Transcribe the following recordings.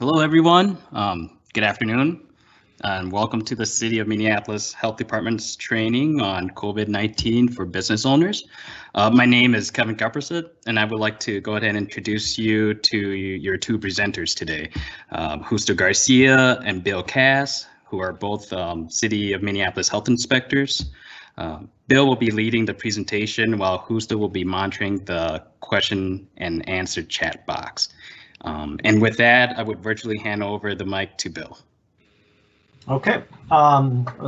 Hello, everyone. Good afternoon, and welcome to the City of Minneapolis Health Department's training on COVID-19 for business owners. My name is Kevin Gupperset, and I would like to go ahead and introduce you to your two presenters today, Justo Garcia and Bill Cass, who are both City of Minneapolis health inspectors. Bill will be leading the presentation while Justo will be monitoring the question and answer chat box. And with that, I would virtually hand over the mic to Bill. Okay,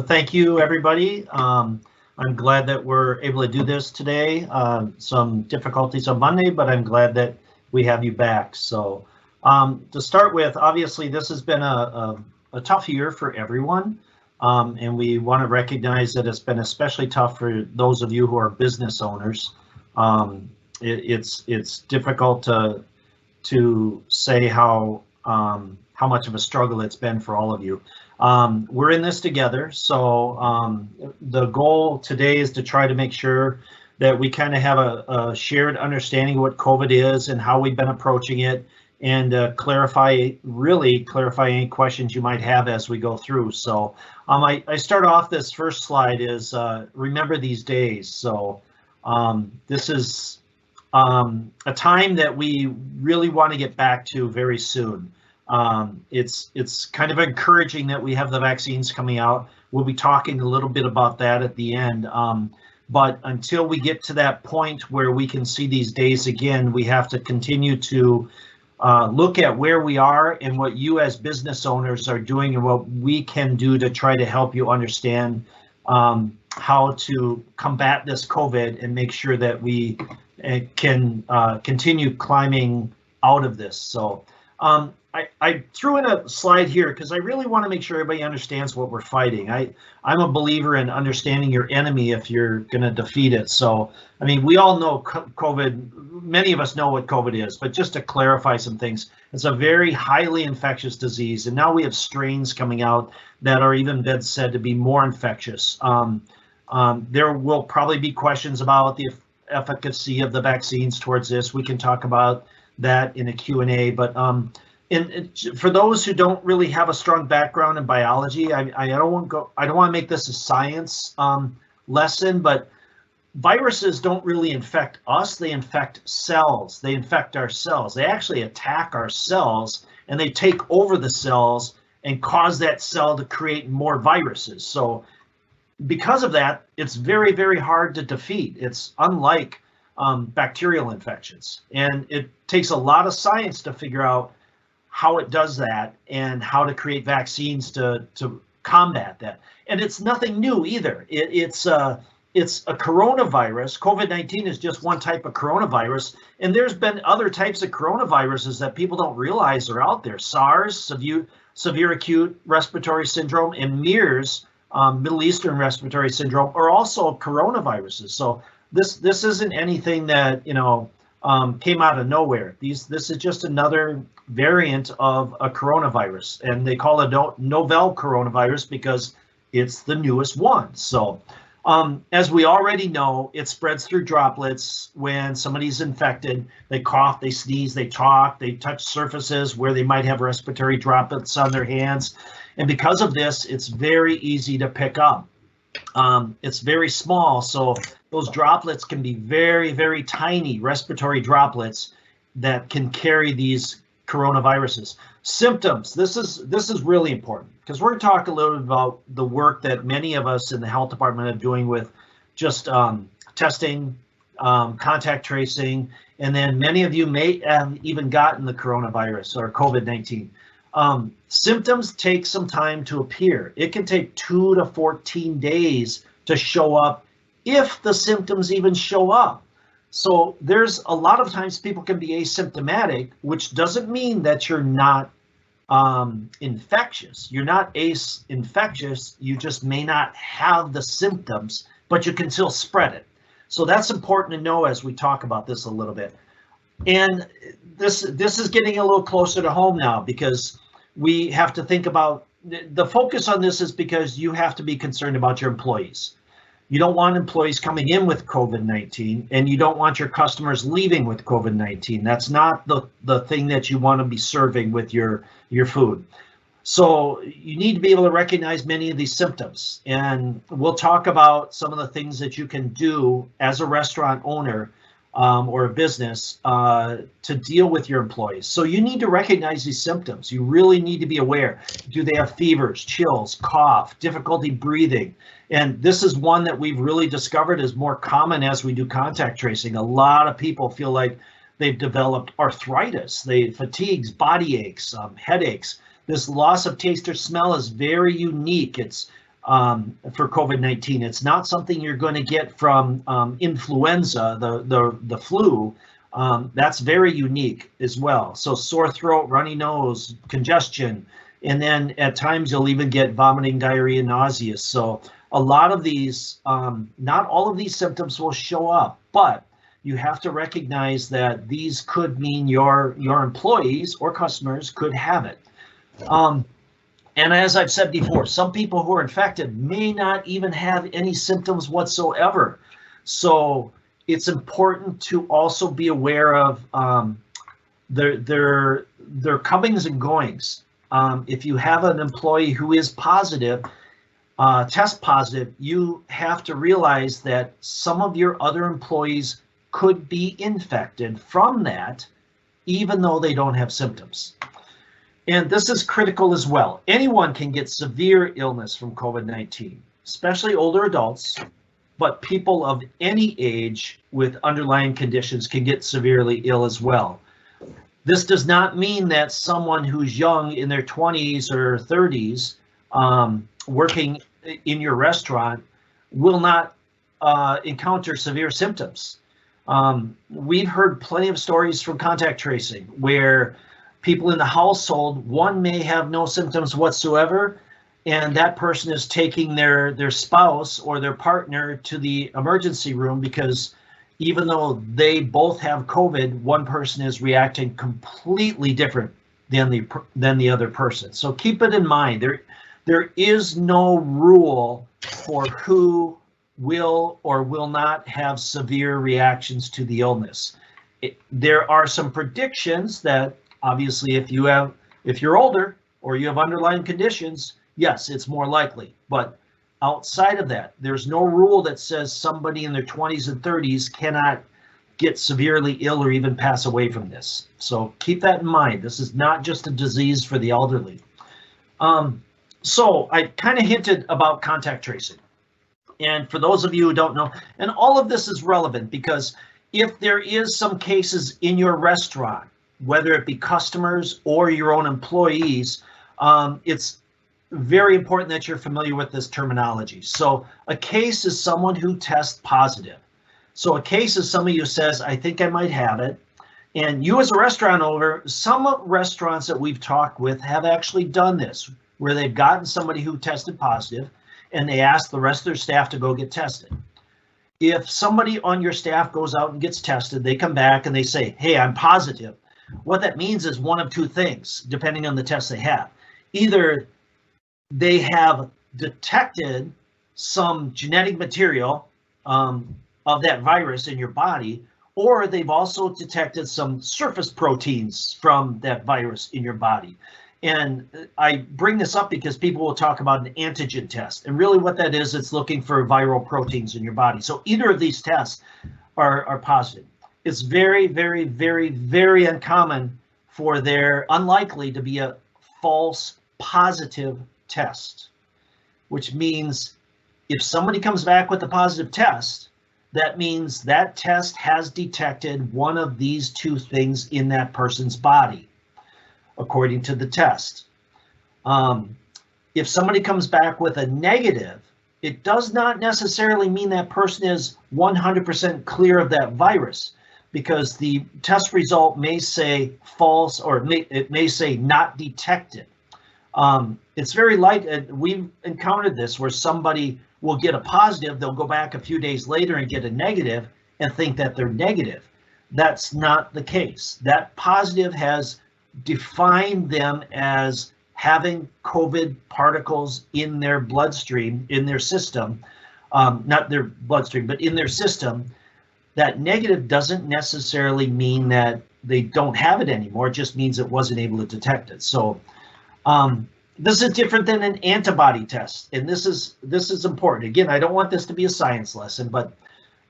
thank you, everybody. I'm glad that we're able to do this today. Some difficulties on Monday, but I'm glad that we have you back. So to start with, obviously, this has been a tough year for everyone. And we want to recognize that it's been especially tough for those of you who are business owners. It's difficult to say how much of a struggle it's been for all of you. We're in this together, so the goal today is to try to make sure that we kind of have a shared understanding of what COVID is and how we've been approaching it, and really clarify any questions you might have as we go through. So I start off, this first slide is remember these days. So this is a time that we really want to get back to very soon. It's kind of encouraging that we have the vaccines coming out. We'll be talking a little bit about that at the end. But until we get to that point where we can see these days again, we have to continue to look at where we are and what you as business owners are doing and what we can do to try to help you understand how to combat this COVID and make sure that we can continue climbing out of this. So I threw in a slide here because I really want to make sure everybody understands what we're fighting. I'm a believer in understanding your enemy if you're going to defeat it. So, I mean, we all know COVID, many of us know what COVID is, but just to clarify some things, it's a very highly infectious disease. And now we have strains coming out that are even been said to be more infectious. There will probably be questions about the efficacy of the vaccines towards this. We can talk about that in a Q&A, but for those who don't really have a strong background in biology, I don't want to make this a science lesson, but viruses don't really infect us. They infect cells. They infect our cells. They actually attack our cells, and they take over the cells and cause that cell to create more viruses. So because of that, it's very, very hard to defeat. It's unlike bacterial infections, and it takes a lot of science to figure out how it does that and how to create vaccines to combat that. And it's nothing new either. It's a coronavirus. COVID-19 is just one type of coronavirus, and there's been other types of coronaviruses that people don't realize are out there. SARS, severe acute respiratory syndrome, and MERS, Middle Eastern respiratory syndrome, are also coronaviruses. So this isn't anything that came out of nowhere. This is just another variant of a coronavirus, and they call it novel coronavirus because it's the newest one. So as we already know, it spreads through droplets. When somebody's infected, they cough, they sneeze, they talk, they touch surfaces where they might have respiratory droplets on their hands. And because of this, it's very easy to pick up. It's very small, so those droplets can be very, very tiny respiratory droplets that can carry these coronaviruses. Symptoms, this is really important because we're going to talk a little bit about the work that many of us in the health department are doing with just testing, contact tracing, and then many of you may have even gotten the coronavirus or COVID-19. Symptoms take some time to appear. It can take 2 to 14 days to show up, if the symptoms even show up. So there's a lot of times people can be asymptomatic, which doesn't mean that you're not infectious. You're not infectious, you just may not have the symptoms, but you can still spread it. So that's important to know as we talk about this a little bit. And this is getting a little closer to home now, because we have to think about the focus on this is because you have to be concerned about your employees. You don't want employees coming in with COVID-19, and you don't want your customers leaving with COVID-19. That's not the thing that you want to be serving with your food. So you need to be able to recognize many of these symptoms, and we'll talk about some of the things that you can do as a restaurant owner or a business to deal with your employees. So you need to recognize these symptoms. You really need to be aware. Do they have fevers, chills, cough, difficulty breathing? And this is one that we've really discovered is more common as we do contact tracing. A lot of people feel like they've developed arthritis, fatigues, body aches, headaches. This loss of taste or smell is very unique. It's for COVID-19. It's not something you're going to get from influenza, the flu. That's very unique as well. So sore throat, runny nose, congestion, and then at times you'll even get vomiting, diarrhea, nausea. So a lot of these, not all of these symptoms will show up, but you have to recognize that these could mean your employees or customers could have it. And as I've said before, some people who are infected may not even have any symptoms whatsoever. So it's important to also be aware of their comings and goings. If you have an employee who is positive, test positive, you have to realize that some of your other employees could be infected from that, even though they don't have symptoms. And this is critical as well. Anyone can get severe illness from COVID-19, especially older adults, but people of any age with underlying conditions can get severely ill as well. This does not mean that someone who's young in their 20s or 30s working in your restaurant will not encounter severe symptoms. We've heard plenty of stories from contact tracing where people in the household, one may have no symptoms whatsoever, and that person is taking their spouse or their partner to the emergency room because even though they both have COVID, one person is reacting completely different than the other person. So keep it in mind. There is no rule for who will or will not have severe reactions to the illness. There are some predictions that obviously, if you're older or you have underlying conditions, yes, it's more likely. But outside of that, there's no rule that says somebody in their 20s and 30s cannot get severely ill or even pass away from this. So keep that in mind. This is not just a disease for the elderly. So I kind of hinted about contact tracing. And for those of you who don't know, and all of this is relevant because if there is some cases in your restaurant, whether it be customers or your own employees, it's very important that you're familiar with this terminology. So a case is someone who tests positive. So a case is somebody who says, I think I might have it. And you as a restaurant owner, some restaurants that we've talked with have actually done this, where they've gotten somebody who tested positive and they ask the rest of their staff to go get tested. If somebody on your staff goes out and gets tested, they come back and they say, hey, I'm positive. What that means is one of two things, depending on the test they have. Either they have detected some genetic material of that virus in your body, or they've also detected some surface proteins from that virus in your body. And I bring this up because people will talk about an antigen test. And really what that is, it's looking for viral proteins in your body. So either of these tests are positive. It's very, very, very, very uncommon for there unlikely to be a false positive test, which means if somebody comes back with a positive test, that means that test has detected one of these two things in that person's body, according to the test. If somebody comes back with a negative, it does not necessarily mean that person is 100% clear of that virus, because the test result may say false, or it may say not detected. It's very light. We've encountered this where somebody will get a positive, they'll go back a few days later and get a negative and think that they're negative. That's not the case. That positive has defined them as having COVID particles in their bloodstream, in their system. not their bloodstream, but in their system, that negative doesn't necessarily mean that they don't have it anymore. It just means it wasn't able to detect it. So this is different than an antibody test, and this is important. Again, I don't want this to be a science lesson, but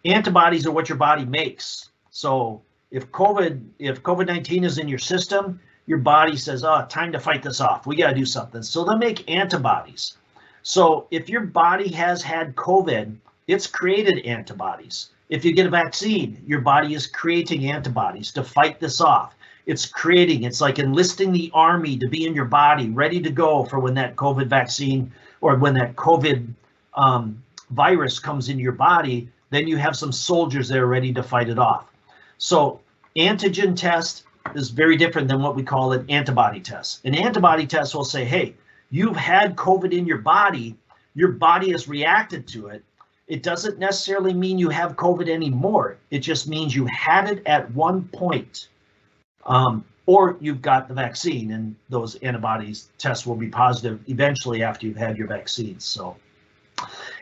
antibodies are what your body makes. So if COVID-19 is in your system, your body says, "Oh, time to fight this off. We got to do something." So they'll make antibodies. So if your body has had COVID, it's created antibodies. If you get a vaccine, your body is creating antibodies to fight this off. It's like enlisting the army to be in your body, ready to go for when that COVID vaccine or when that COVID virus comes into your body, then you have some soldiers there ready to fight it off. So antigen test is very different than what we call an antibody test. An antibody test will say, hey, you've had COVID in your body has reacted to it. It doesn't necessarily mean you have COVID anymore. It just means you had it at one point. Or you've got the vaccine, and those antibodies tests will be positive eventually after you've had your vaccines. So,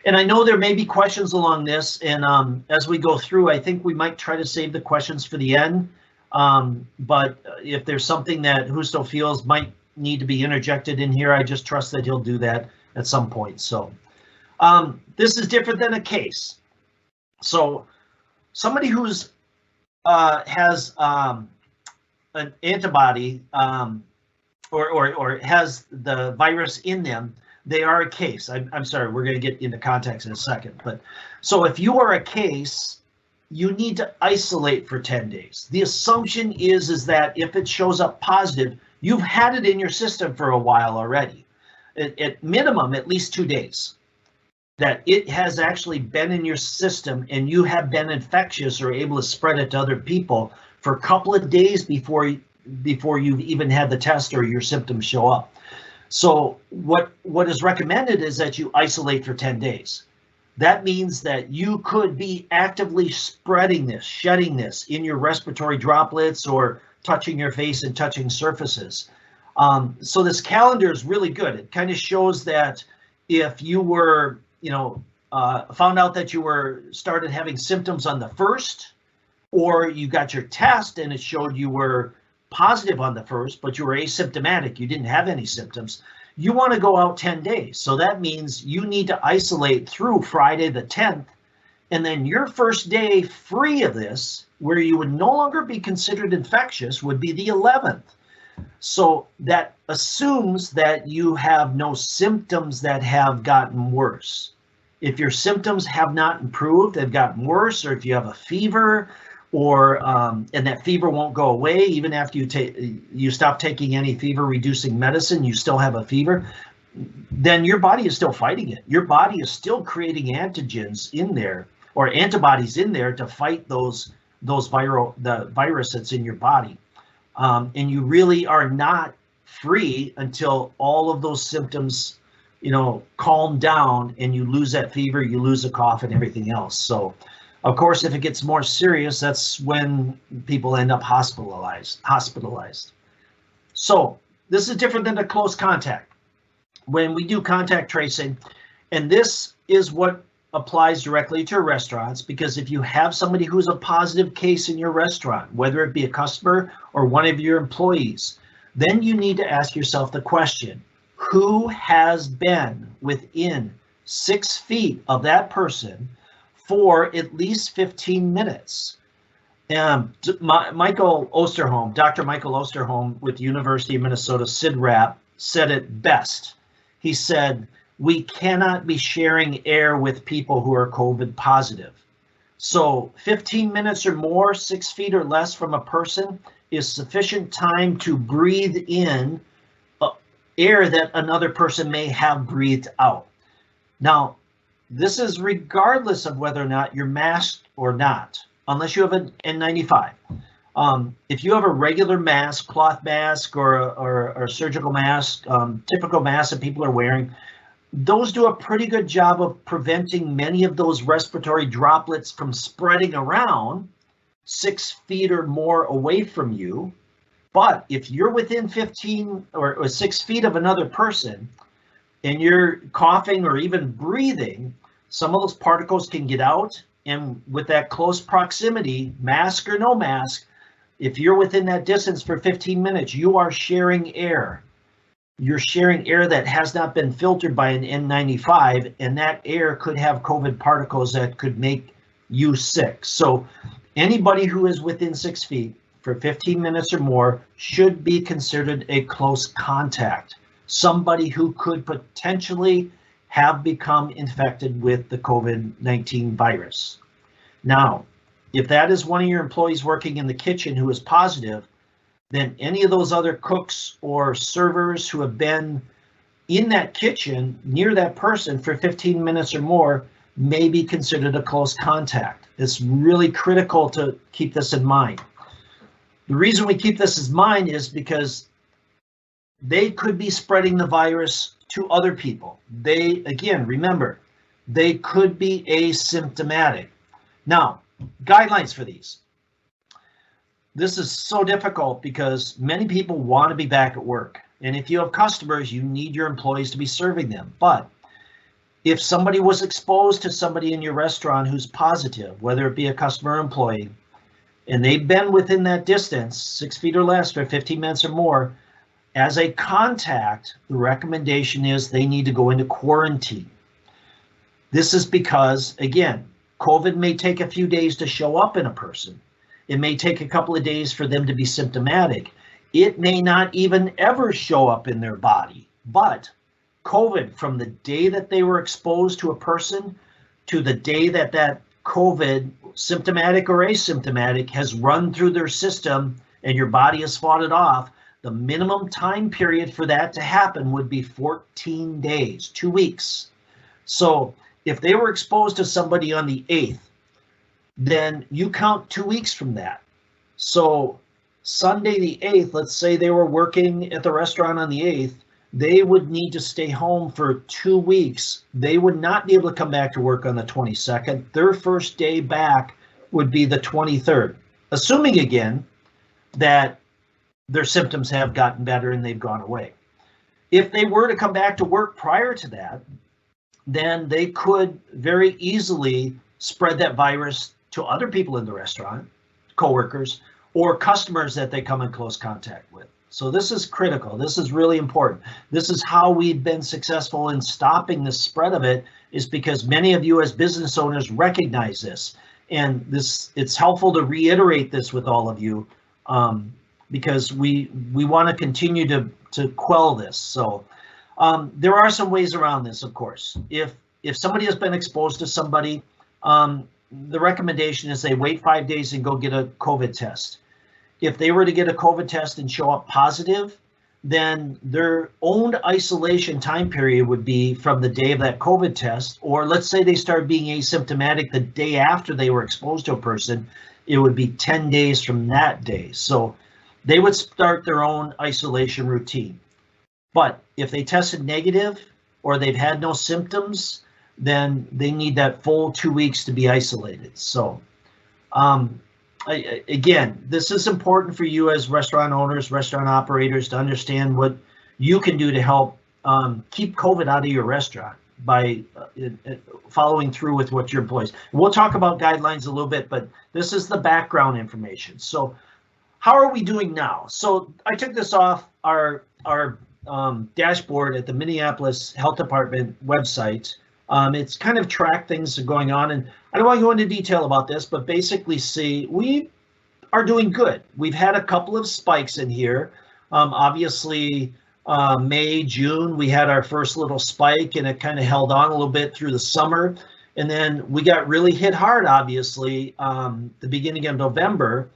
and I know there may be questions along this, and as we go through, I think we might try to save the questions for the end. But if there's something that Justo feels might need to be interjected in here, I just trust that he'll do that at some point. So this is different than a case. So somebody who's has an antibody or has the virus in them, they are a case. I'm sorry, we're going to get into context in a second. But so if you are a case, you need to isolate for 10 days. The assumption is that if it shows up positive, you've had it in your system for a while already. At minimum, at least 2 days. That it has actually been in your system and you have been infectious or able to spread it to other people for a couple of days before you've even had the test or your symptoms show up. So what is recommended is that you isolate for 10 days. That means that you could be actively spreading this, shedding this in your respiratory droplets or touching your face and touching surfaces. So this calendar is really good. It kind of shows that if you were, found out that you started having symptoms on the 1st, or you got your test and it showed you were positive on the 1st, but you were asymptomatic, you didn't have any symptoms, you want to go out 10 days. So that means you need to isolate through Friday the 10th, and then your first day free of this, where you would no longer be considered infectious, would be the 11th. So that assumes that you have no symptoms that have gotten worse. If your symptoms have not improved, they've gotten worse, or if you have a fever, or and that fever won't go away even after you stop taking any fever reducing medicine, you still have a fever, then your body is still fighting it. Your body is still creating antigens in there or antibodies in there to fight the virus that's in your body. And you really are not free until all of those symptoms, calm down and you lose that fever, you lose a cough and everything else. So of course, if it gets more serious, that's when people end up hospitalized. So this is different than a close contact. When we do contact tracing, and this is what applies directly to restaurants, because if you have somebody who's a positive case in your restaurant, whether it be a customer or one of your employees, then you need to ask yourself the question, who has been within 6 feet of that person for at least 15 minutes. Michael Osterholm, Dr. Michael Osterholm with the University of Minnesota CIDRAP said it best. He said, we cannot be sharing air with people who are COVID positive. So 15 minutes or more, 6 feet or less from a person is sufficient time to breathe in air that another person may have breathed out. Now, this is regardless of whether or not you're masked or not, unless you have an N95. If you have a regular mask, cloth mask, or a surgical mask, typical masks that people are wearing, those do a pretty good job of preventing many of those respiratory droplets from spreading around 6 feet or more away from you. But if you're within 15 or 6 feet of another person, and you're coughing or even breathing, some of those particles can get out, and with that close proximity, mask or no mask, if you're within that distance for 15 minutes, you are sharing air. You're sharing air that has not been filtered by an N95, and that air could have COVID particles that could make you sick. So anybody who is within 6 feet for 15 minutes or more should be considered a close contact, somebody who could potentially have become infected with the COVID-19 virus. Now, if that is one of your employees working in the kitchen who is positive, then any of those other cooks or servers who have been in that kitchen near that person for 15 minutes or more may be considered a close contact. It's really critical to keep this in mind. The reason we keep this in mind is because they could be spreading the virus to other people. They, again, remember, they could be asymptomatic. Now, guidelines for these. This is so difficult because many people want to be back at work. And if you have customers, you need your employees to be serving them. But if somebody was exposed to somebody in your restaurant who's positive, whether it be a customer or employee, and they've been within that distance, 6 feet or less for 15 minutes or more, as a contact, the recommendation is they need to go into quarantine. This is because, again, COVID may take a few days to show up in a person. It may take a couple of days for them to be symptomatic. It may not even ever show up in their body. But COVID, from the day that they were exposed to a person to the day that that COVID, symptomatic or asymptomatic, has run through their system and your body has fought it off, the minimum time period for that to happen would be 14 days, 2 weeks. So if they were exposed to somebody on the 8th, then you count 2 weeks from that. So Sunday the 8th, let's say they were working at the restaurant on the 8th, they would need to stay home for 2 weeks. They would not be able to come back to work on the 22nd. Their first day back would be the 23rd, assuming again that their symptoms have gotten better and they've gone away. If they were to come back to work prior to that, then they could very easily spread that virus to other people in the restaurant, coworkers, or customers that they come in close contact with. So this is critical. This is really important. This is how we've been successful in stopping the spread of it, is because many of you as business owners recognize this. And it's helpful to reiterate this with all of you, because we want to continue to quell this. So there are some ways around this, of course. If somebody has been exposed to somebody, the recommendation is they wait 5 days and go get a COVID test. If they were to get a COVID test and show up positive, then their own isolation time period would be from the day of that COVID test, or let's say they start being asymptomatic the day after they were exposed to a person, it would be 10 days from that day. So they would start their own isolation routine. But if they tested negative or they've had no symptoms, then they need that full 2 weeks to be isolated. So again, this is important for you as restaurant owners, restaurant operators, to understand what you can do to help keep COVID out of your restaurant by following through with what your employees. We'll talk about guidelines a little bit, but this is the background information. So how are we doing now? So I took this off our dashboard at the Minneapolis Health Department website. It's kind of tracked things going on, and I don't want to go into detail about this, but basically see, we are doing good. We've had a couple of spikes in here. Obviously, May, June, we had our first little spike, and it kind of held on a little bit through the summer. And then we got really hit hard, obviously, the beginning of November.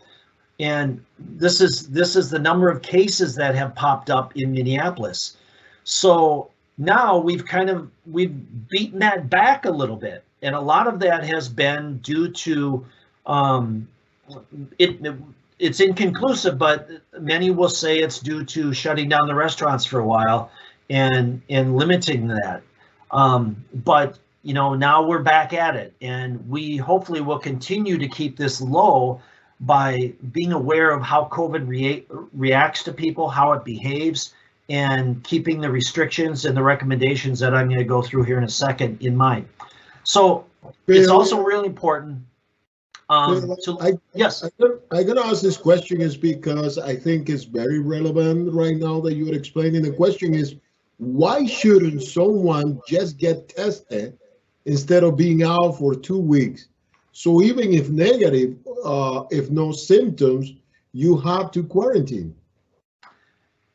And this is the number of cases that have popped up in Minneapolis. So now we've beaten that back a little bit, and a lot of that has been due to it's inconclusive, but many will say it's due to shutting down the restaurants for a while and limiting that. But you know, now we're back at it, and we hopefully will continue to keep this low by being aware of how COVID reacts to people, how it behaves, and keeping the restrictions and the recommendations that I'm going to go through here in a second in mind. So Bill, it's also really important. Bill, Yes. I'm gonna ask this question is because I think it's very relevant right now that you are explaining. The question is, why shouldn't someone just get tested instead of being out for 2 weeks? So even if negative, if no symptoms, you have to quarantine.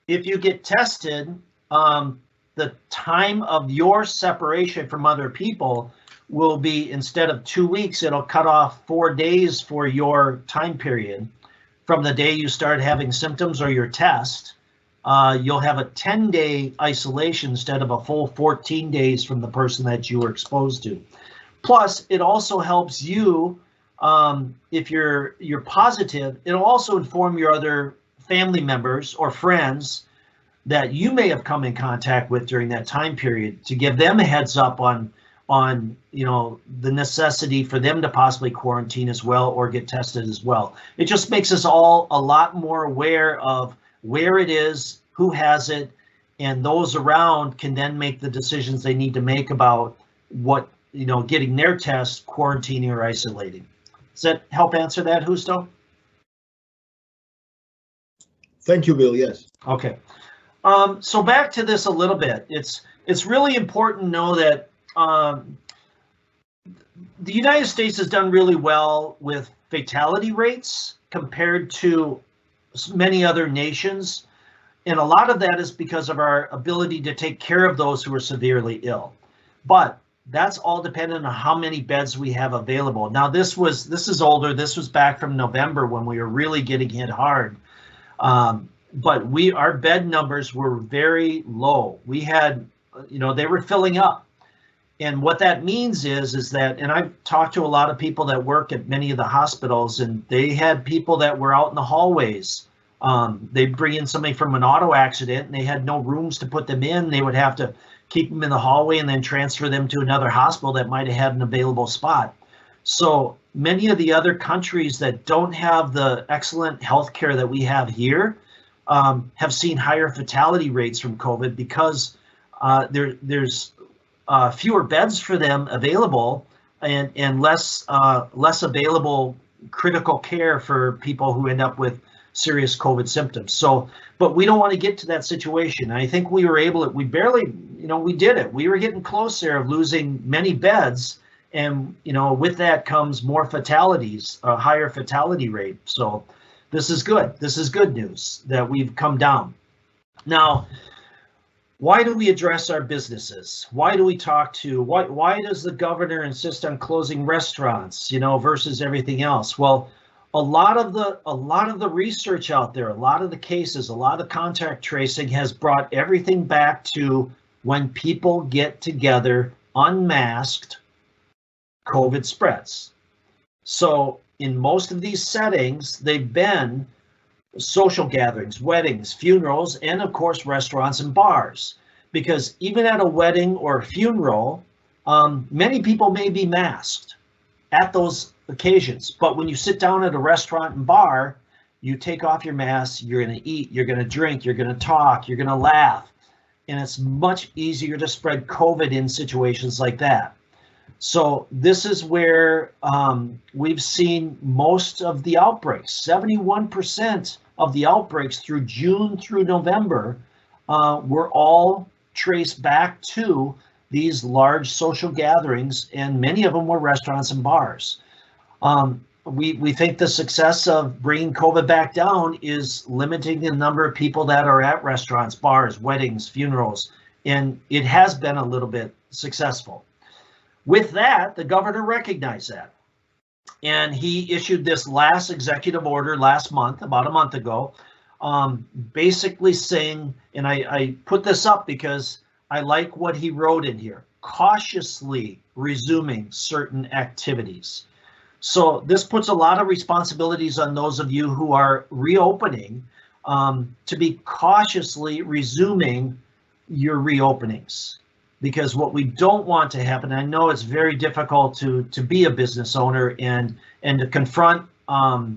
If you get tested, the time of your separation from other people will be, instead of 2 weeks, it'll cut off 4 days for your time period from the day you start having symptoms or your test. You'll have a 10-day isolation instead of a full 14 days from the person that you were exposed to. Plus, it also helps you, if you're positive, it'll also inform your other family members or friends that you may have come in contact with during that time period, to give them a heads up on the necessity for them to possibly quarantine as well or get tested as well. It just makes us all a lot more aware of where it is, who has it, and those around can then make the decisions they need to make about what, getting their test, quarantining, or isolating. Does that help answer that, Justo? Thank you, Bill. Yes. Okay. So back to this a little bit. It's really important to know that the United States has done really well with fatality rates compared to many other nations. And a lot of that is because of our ability to take care of those who are severely ill. But that's all dependent on how many beds we have available. Now, this is older. This was back from November when we were really getting hit hard. But our bed numbers were very low. We had, they were filling up. And what that means is that, and I've talked to a lot of people that work at many of the hospitals, and they had people that were out in the hallways. They'd bring in somebody from an auto accident, and they had no rooms to put them in. They would have to keep them in the hallway and then transfer them to another hospital that might have had an available spot. So many of the other countries that don't have the excellent healthcare that we have here have seen higher fatality rates from COVID because there's fewer beds for them available and less available critical care for people who end up with serious COVID symptoms. So, but we don't want to get to that situation. I think we were able to, we barely, we did it. We were getting close there of losing many beds. And, with that comes more fatalities, a higher fatality rate. So this is good. This is good news that we've come down. Now, why do we address our businesses? Why do we talk to, why does the governor insist on closing restaurants, versus everything else? Well, a lot of the research out there, a lot of the cases, a lot of the contact tracing has brought everything back to when people get together unmasked, COVID spreads. So in most of these settings, they've been social gatherings, weddings, funerals, and of course, restaurants and bars. Because even at a wedding or a funeral, many people may be masked at those occasions. But when you sit down at a restaurant and bar, you take off your mask, you're going to eat, you're going to drink, you're going to talk, you're going to laugh. And it's much easier to spread COVID in situations like that. So this is where we've seen most of the outbreaks. 71% of the outbreaks through June through November were all traced back to these large social gatherings, and many of them were restaurants and bars. We think the success of bringing COVID back down is limiting the number of people that are at restaurants, bars, weddings, funerals, and it has been a little bit successful. With that, the governor recognized that, and he issued this last executive order last month, about a month ago, basically saying, and I put this up because I like what he wrote in here, cautiously resuming certain activities. So this puts a lot of responsibilities on those of you who are reopening to be cautiously resuming your reopenings. Because what we don't want to happen, I know it's very difficult to be a business owner and to confront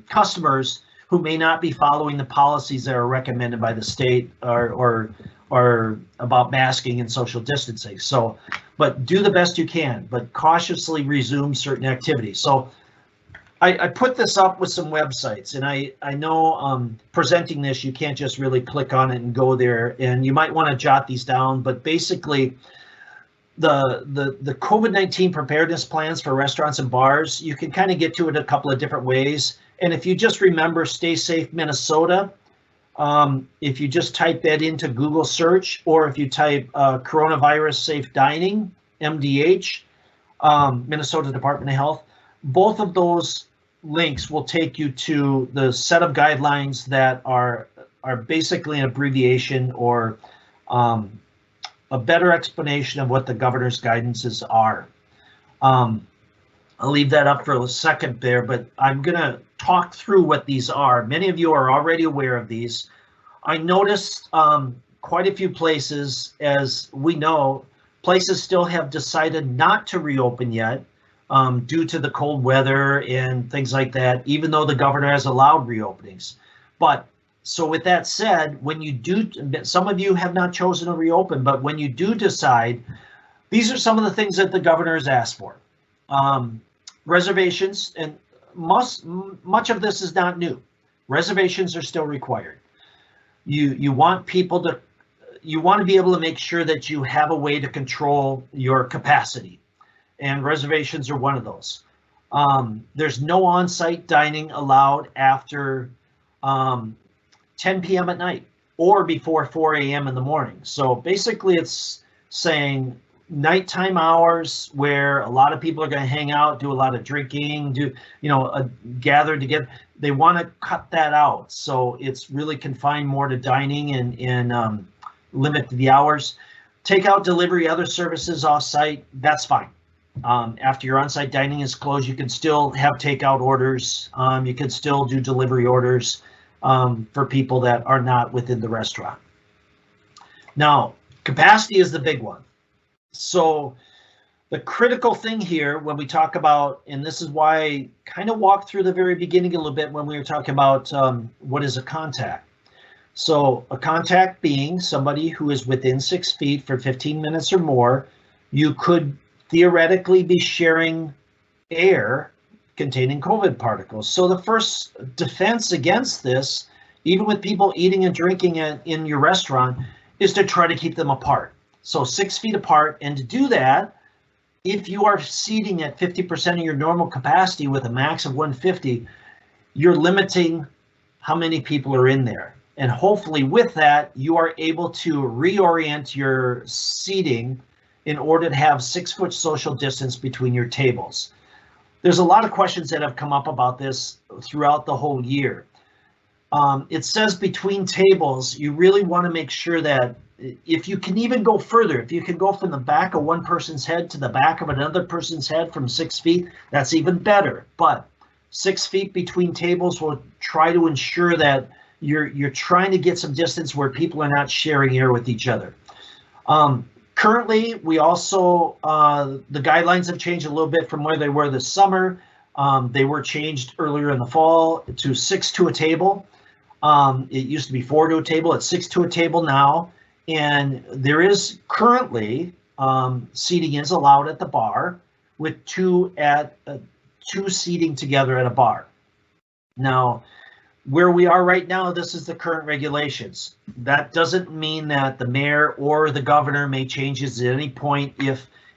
customers who may not be following the policies that are recommended by the state or about masking and social distancing. So but do the best you can, but cautiously resume certain activities. So I put this up with some websites, and I know presenting this, you can't just really click on it and go there, and you might want to jot these down, but basically the COVID-19 preparedness plans for restaurants and bars, you can kind of get to it a couple of different ways. And if you just remember Stay Safe Minnesota, if you just type that into Google search, or if you type coronavirus safe dining, MDH, Minnesota Department of Health, both of those links will take you to the set of guidelines that are basically an abbreviation or a better explanation of what the governor's guidances are. I'll leave that up for a second there, but I'm going to talk through what these are. Many of you are already aware of these. I noticed quite a few places, as we know, places still have decided not to reopen yet due to the cold weather and things like that, even though the governor has allowed reopenings. But so with that said, when you do, some of you have not chosen to reopen, but when you do decide, these are some of the things that the governor has asked for. Reservations, and much of this is not new. Reservations are still required. You want people to, you want to be able to make sure that you have a way to control your capacity, and reservations are one of those. There's no on-site dining allowed after 10 p.m. at night or before 4 a.m. in the morning. So basically it's saying nighttime hours where a lot of people are going to hang out, do a lot of drinking, gather together. They want to cut that out. So it's really confined more to dining and limit the hours. Takeout, delivery, other services off-site, that's fine. After your on-site dining is closed, you can still have takeout orders. You can still do delivery orders for people that are not within the restaurant. Now, capacity is the big one. So the critical thing here when we talk about, and this is why I kind of walked through the very beginning a little bit when we were talking about what is a contact. So a contact being somebody who is within 6 feet for 15 minutes or more. You could theoretically be sharing air containing COVID particles. So the first defense against this, even with people eating and drinking in your restaurant, is to try to keep them apart. So 6 feet apart, and to do that, if you are seating at 50% of your normal capacity with a max of 150, you're limiting how many people are in there. And hopefully with that, you are able to reorient your seating in order to have 6 foot social distance between your tables. There's a lot of questions that have come up about this throughout the whole year. It says between tables, you really want to make sure that if you can even go further, if you can go from the back of one person's head to the back of another person's head from 6 feet, that's even better. But 6 feet between tables will try to ensure that you're trying to get some distance where people are not sharing air with each other. Currently, we also, the guidelines have changed a little bit from where they were this summer. They were changed earlier in the fall to 6 to a table. It used to be 4 to a table, it's 6 to a table now. And there is currently, seating is allowed at the bar with two seating together at a bar. Now, where we are right now, this is the current regulations. That doesn't mean that the mayor or the governor may change this at any point.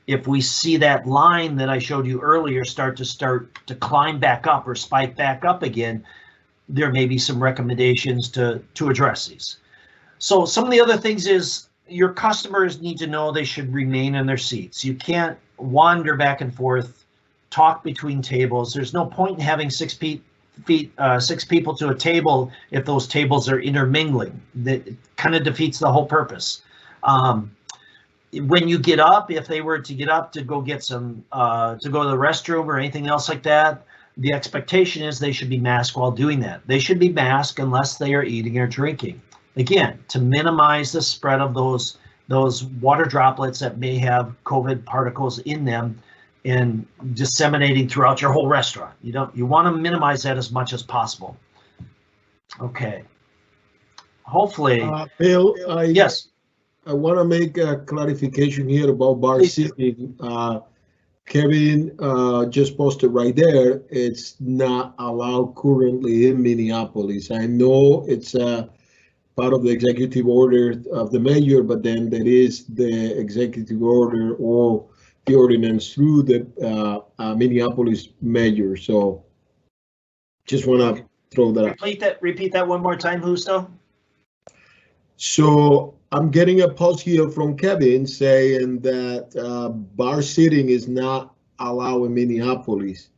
If we see that line that I showed you earlier start to climb back up or spike back up again, there may be some recommendations to address these. So some of the other things is your customers need to know they should remain in their seats. You can't wander back and forth, talk between tables. There's no point in having 6 people to a table if those tables are intermingling. That kind of defeats the whole purpose. When you get up, if they were to get up to go get some, to go to the restroom or anything else like that, the expectation is they should be masked while doing that. They should be masked unless they are eating or drinking. Again, to minimize the spread of those water droplets that may have COVID particles in them and disseminating throughout your whole restaurant. You want to minimize that as much as possible. Okay. Hopefully. Bill, yes. I want to make a clarification here about bar Please do. seating. Kevin just posted right there. It's not allowed currently in Minneapolis. I know it's part of the executive order of the mayor, but then there is the executive order or the ordinance through the Minneapolis mayor. So just want to throw that out. Repeat that one more time, Justo. So I'm getting a post here from Kevin saying that bar sitting is not allowed in Minneapolis,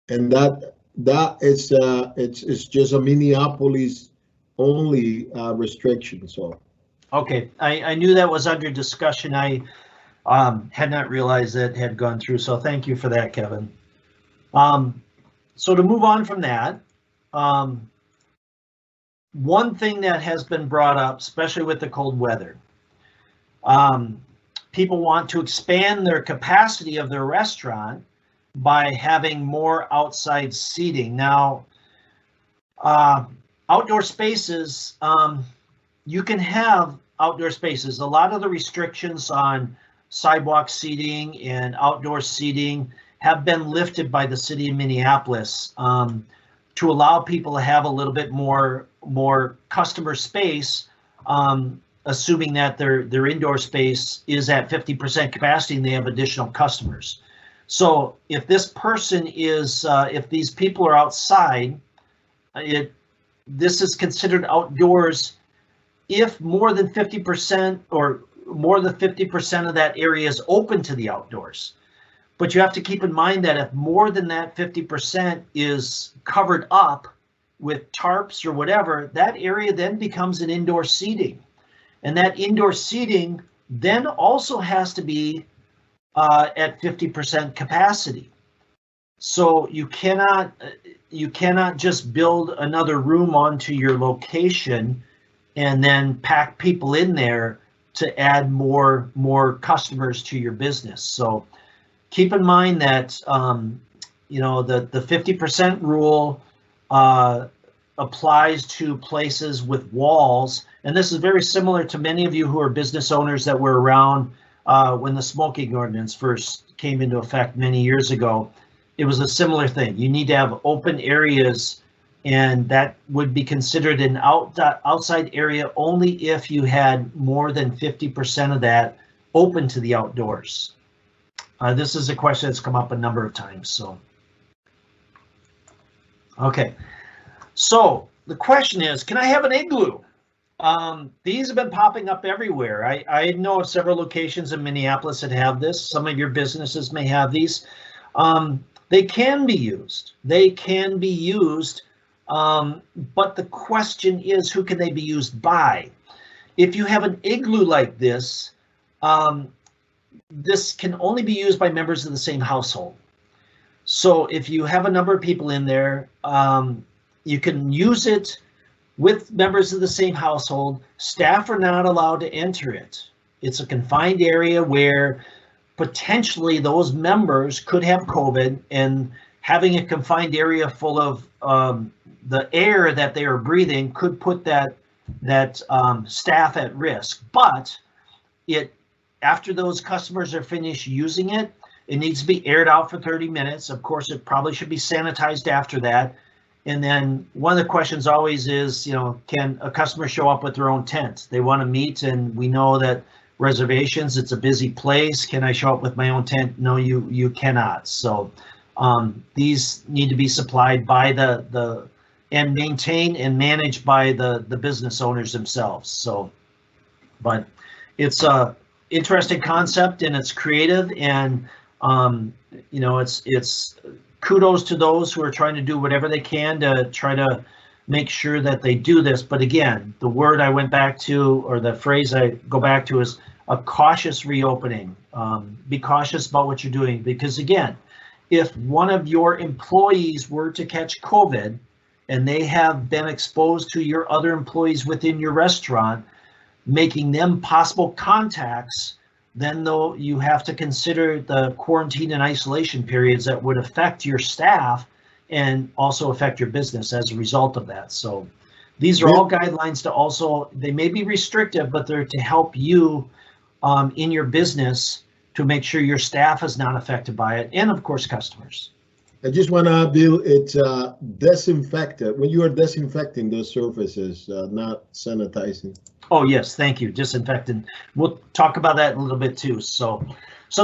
and that is it's just a Minneapolis only restriction. So Okay, I knew that was under discussion. I had not realized that had gone through. So thank you for that, Kevin. So to move on from that. One thing that has been brought up, especially with the cold weather, people want to expand their capacity of their restaurant by having more outside seating. Now, outdoor spaces, you can have outdoor spaces. A lot of the restrictions on sidewalk seating and outdoor seating have been lifted by the city of Minneapolis to allow people to have a little bit more customer space, assuming that their indoor space is at 50% capacity and they have additional customers. So if this person is, if these people are outside, this is considered outdoors if more than 50% or more than 50% of that area is open to the outdoors. But you have to keep in mind that if more than that 50% is covered up with tarps or whatever, that area then becomes an indoor seating. And that indoor seating then also has to be at 50% capacity. So you cannot just build another room onto your location and then pack people in there to add more customers to your business. So keep in mind that you know, the 50% rule applies to places with walls, and this is very similar to many of you who are business owners that were around when the smoking ordinance first came into effect many years ago. It was a similar thing. You need to have open areas, and that would be considered an outside area only if you had more than 50% of that open to the outdoors. This is a question that's come up a number of times. So, okay. So the question is, can I have an igloo? These have been popping up everywhere. I know of several locations in Minneapolis that have this. Some of your businesses may have these. They can be used. They can be used. But the question is, who can they be used by? If you have an igloo like this, this can only be used by members of the same household. So if you have a number of people in there, you can use it with members of the same household. Staff are not allowed to enter it. It's a confined area where potentially those members could have COVID, and having a confined area full of the air that they are breathing could put that staff at risk. But after those customers are finished using it, it needs to be aired out for 30 minutes. Of course, it probably should be sanitized after that. And then one of the questions always is, you know, can a customer show up with their own tent? They want to meet, and we know that reservations, it's a busy place. Can I show up with my own tent? No, you cannot. So these need to be supplied by and maintained and managed by the business owners themselves. So, but it's a interesting concept, and it's creative, and you know, it's kudos to those who are trying to do whatever they can to try to make sure that they do this. But again, the word I went back to, or the phrase I go back to, is a cautious reopening. Be cautious about what you're doing, because again, if one of your employees were to catch COVID and they have been exposed to your other employees within your restaurant, making them possible contacts, then though you have to consider the quarantine and isolation periods that would affect your staff and also affect your business as a result of that. So These are all guidelines to also, they may be restrictive, but they're to help you in your business to make sure your staff is not affected by it, and of course, customers. I just want to add, Bill, it's disinfectant. When you are disinfecting those surfaces, not sanitizing. Oh, yes, thank you. Disinfectant. We'll talk about that in a little bit too. So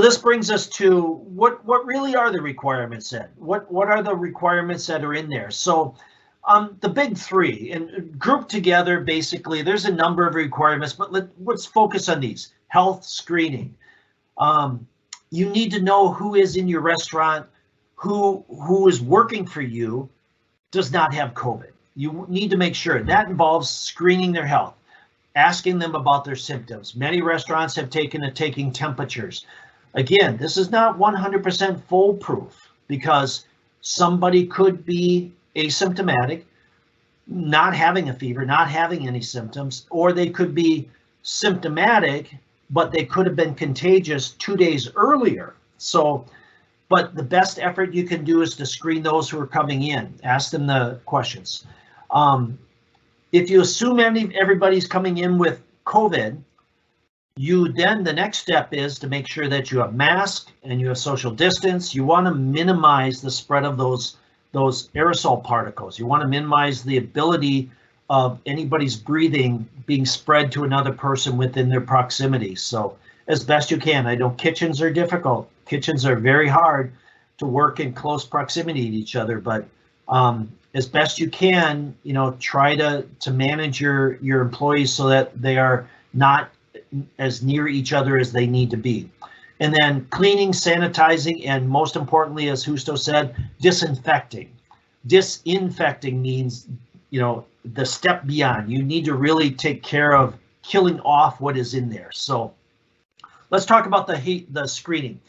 this brings us to what really are the requirements then? What are the requirements that are in there? So the big three, and grouped together, basically, there's a number of requirements, but let's focus on these. Health screening. You need to know who is in your restaurant, who is working for you does not have COVID. You need to make sure. That involves screening their health, asking them about their symptoms. Many restaurants have taken to taking temperatures. Again, this is not 100% foolproof because somebody could be asymptomatic, not having a fever, not having any symptoms, or they could be symptomatic, but they could have been contagious 2 days earlier. So, but the best effort you can do is to screen those who are coming in, ask them the questions. If you assume everybody's coming in with COVID, the next step is to make sure that you have masks and you have social distance. You want to minimize the spread of those aerosol particles. You want to minimize the ability of anybody's breathing being spread to another person within their proximity. So as best you can. I know kitchens are difficult. Kitchens are very hard to work in close proximity to each other, but as best you can, try to manage your employees so that they are not as near each other as they need to be. And then cleaning, sanitizing, and most importantly, as Justo said, disinfecting. Disinfecting means, the step beyond. You need to really take care of killing off what is in there. So let's talk about the screening.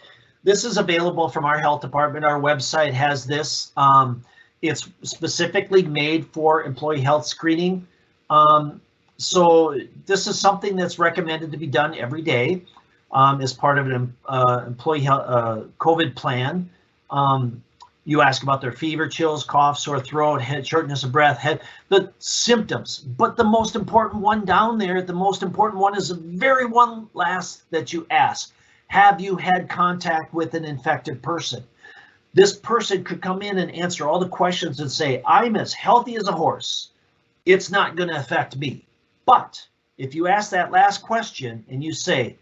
This is available from our health department. Our website has this. It's specifically made for employee health screening. So this is something that's recommended to be done every day as part of an employee health, COVID plan. You ask about their fever, chills, cough, sore throat, head, shortness of breath, the symptoms. But the most important one down there, the most important one is the very one last that you ask. Have you had contact with an infected person? This person could come in and answer all the questions and say, I'm as healthy as a horse. It's not going to affect me. But if you ask that last question and you say,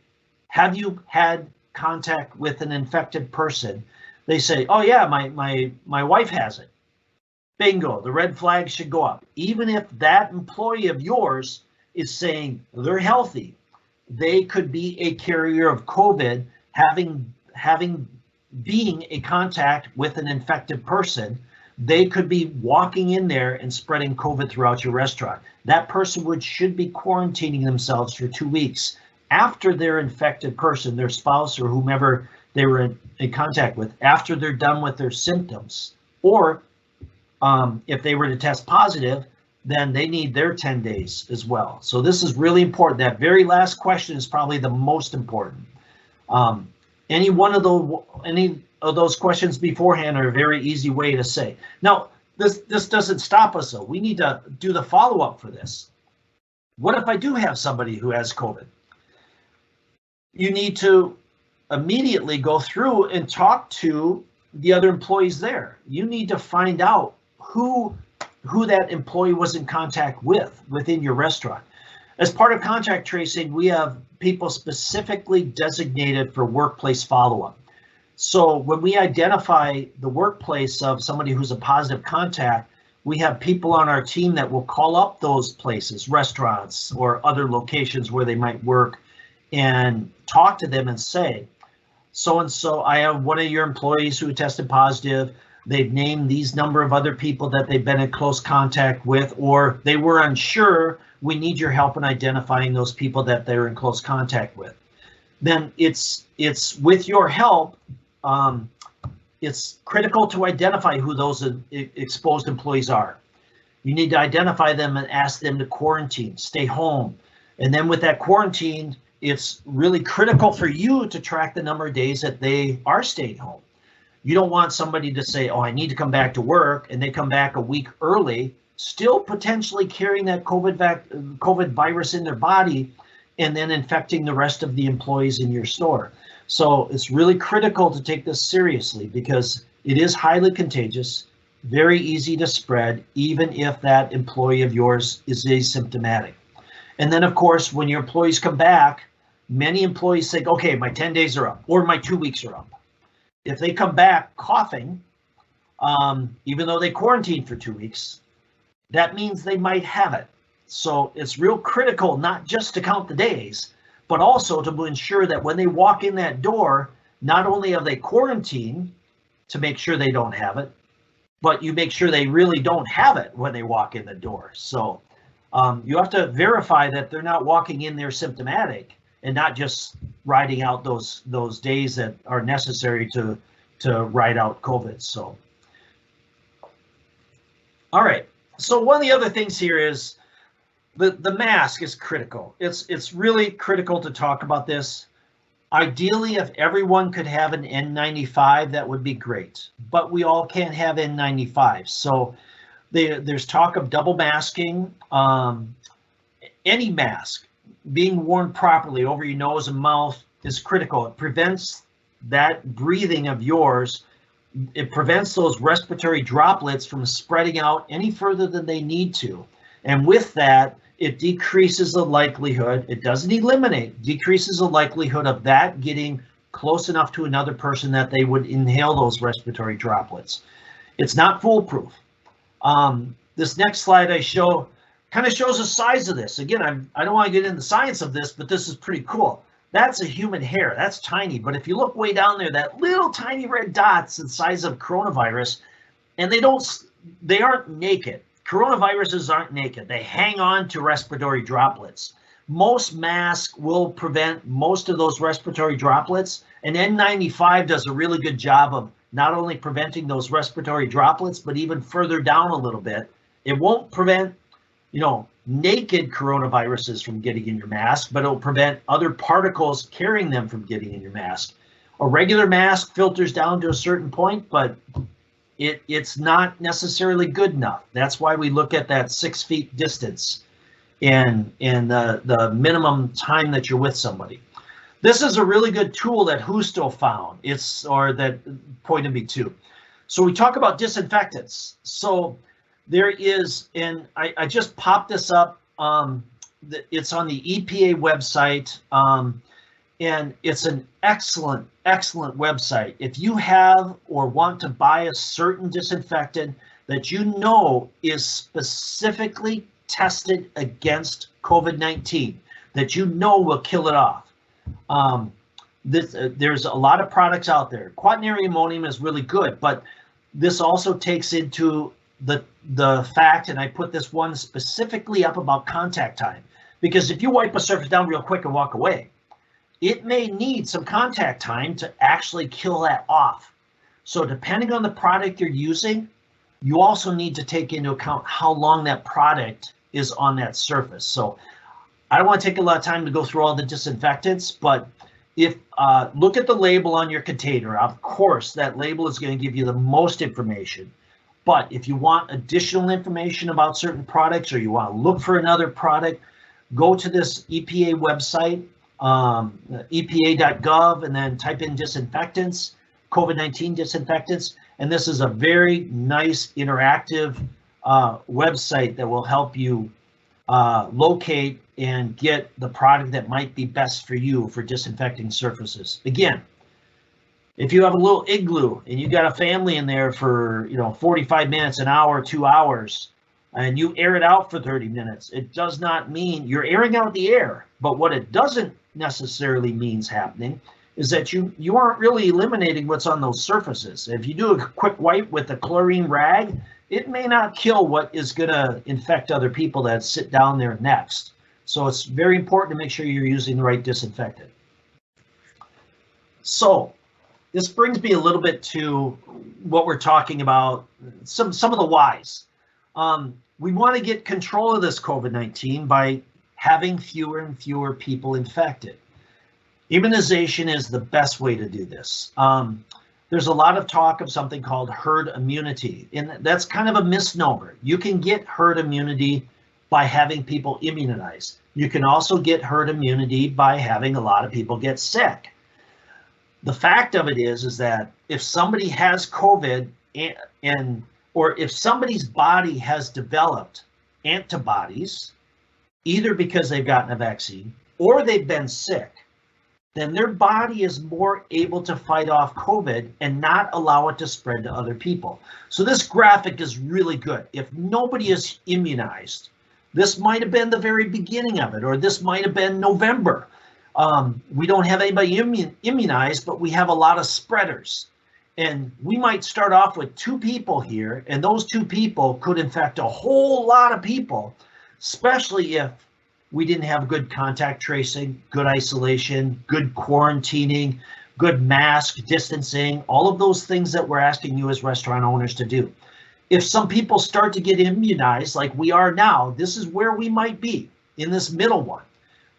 have you had contact with an infected person? They say, oh yeah, my wife has it. Bingo, the red flag should go up. Even if that employee of yours is saying they're healthy, they could be a carrier of COVID, being a contact with an infected person. They could be walking in there and spreading COVID throughout your restaurant. That person should be quarantining themselves for 2 weeks after their infected person, their spouse or whomever they were in contact with, after they're done with their symptoms. Or if they were to test positive, then they need their 10 days as well. So this is really important. That very last question is probably the most important. Any of those questions beforehand are a very easy way to say. Now, this doesn't stop us though. We need to do the follow-up for this. What if I do have somebody who has COVID? You need to immediately go through and talk to the other employees there. You need to find out who that employee was in contact with within your restaurant. As part of contact tracing, we have people specifically designated for workplace follow-up. So when we identify the workplace of somebody who's a positive contact, we have people on our team that will call up those places, restaurants or other locations where they might work, and talk to them and say, so-and-so, I have one of your employees who tested positive. They've named these number of other people that they've been in close contact with, or they were unsure. We need your help in identifying those people that they're in close contact with. Then it's with your help, it's critical to identify who those exposed employees are. You need to identify them and ask them to quarantine, stay home. And then with that quarantine, it's really critical for you to track the number of days that they are staying home. You don't want somebody to say, oh, I need to come back to work, and they come back a week early still potentially carrying that COVID virus in their body and then infecting the rest of the employees in your store. So it's really critical to take this seriously because it is highly contagious, very easy to spread, even if that employee of yours is asymptomatic. And then, of course, when your employees come back, many employees think, okay, my 10 days are up or my 2 weeks are up. If they come back coughing, even though they quarantined for 2 weeks, that means they might have it. So it's real critical not just to count the days, but also to ensure that when they walk in that door, not only have they quarantined to make sure they don't have it, but you make sure they really don't have it when they walk in the door. So you have to verify that they're not walking in there symptomatic and not just riding out those days that are necessary to ride out COVID. So, all right. So one of the other things here is the mask is critical. It's really critical to talk about this. Ideally, if everyone could have an N95, that would be great, but we all can't have N95. So there's talk of double masking. Any mask being worn properly over your nose and mouth is critical. It prevents that breathing of yours. It prevents those respiratory droplets from spreading out any further than they need to. And with that, it decreases the likelihood, it doesn't eliminate, decreases the likelihood of that getting close enough to another person that they would inhale those respiratory droplets. It's not foolproof. This next slide I show kind of shows the size of this. Again, I don't want to get into the science of this, but this is pretty cool. That's a human hair, that's tiny. But if you look way down there, that little tiny red dot's the size of coronavirus, and they aren't naked. Coronaviruses aren't naked. They hang on to respiratory droplets. Most masks will prevent most of those respiratory droplets, and N95 does a really good job of not only preventing those respiratory droplets, but even further down a little bit. It won't prevent, naked coronaviruses from getting in your mask, but it'll prevent other particles carrying them from getting in your mask. A regular mask filters down to a certain point, but it's not necessarily good enough. That's why we look at that 6 feet distance and the minimum time that you're with somebody. This is a really good tool that Husto found. That pointed me to. So we talk about disinfectants. So there is, and I just popped this up. It's on the EPA website. And it's an excellent website. If you have or want to buy a certain disinfectant that you know is specifically tested against COVID-19, that you know will kill it off. There's a lot of products out there. Quaternary ammonium is really good, but this also takes into the fact, and I put this one specifically up about contact time, because if you wipe a surface down real quick and walk away, it may need some contact time to actually kill that off. So depending on the product you're using, you also need to take into account how long that product is on that surface. So I don't want to take a lot of time to go through all the disinfectants, but if look at the label on your container. Of course, that label is going to give you the most information. But if you want additional information about certain products, or you want to look for another product, go to this EPA website, EPA.gov, and then type in disinfectants, COVID-19 disinfectants. And this is a very nice interactive website that will help you locate and get the product that might be best for you for disinfecting surfaces. Again, if you have a little igloo and you got a family in there for 45 minutes, an hour, 2 hours, and you air it out for 30 minutes, it does not mean you're airing out the air. But what it doesn't necessarily means happening is that you aren't really eliminating what's on those surfaces. If you do a quick wipe with a chlorine rag, it may not kill what is going to infect other people that sit down there next. So it's very important to make sure you're using the right disinfectant. So this brings me a little bit to what we're talking about, some of the whys. We want to get control of this COVID-19 by having fewer and fewer people infected. Immunization is the best way to do this. there's a lot of talk of something called herd immunity, and that's kind of a misnomer. You can get herd immunity by having people immunized. You can also get herd immunity by having a lot of people get sick. The fact of it is that if somebody has COVID or if somebody's body has developed antibodies, either because they've gotten a vaccine or they've been sick, then their body is more able to fight off COVID and not allow it to spread to other people. So this graphic is really good. If nobody is immunized, this might have been the very beginning of it, or this might have been November. We don't have anybody immunized, but we have a lot of spreaders. And we might start off with 2 people here, and those 2 people could infect a whole lot of people, especially if we didn't have good contact tracing, good isolation, good quarantining, good mask distancing, all of those things that we're asking you as restaurant owners to do. If some people start to get immunized like we are now, this is where we might be in this middle one.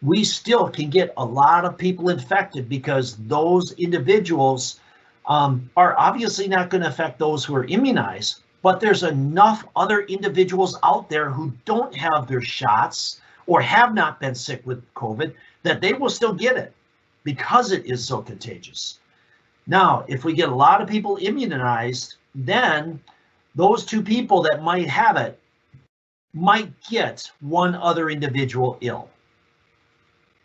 We still can get a lot of people infected because those individuals are obviously not going to affect those who are immunized, but there's enough other individuals out there who don't have their shots or have not been sick with COVID that they will still get it because it is so contagious. Now, if we get a lot of people immunized, then those 2 people that might have it might get one other individual ill.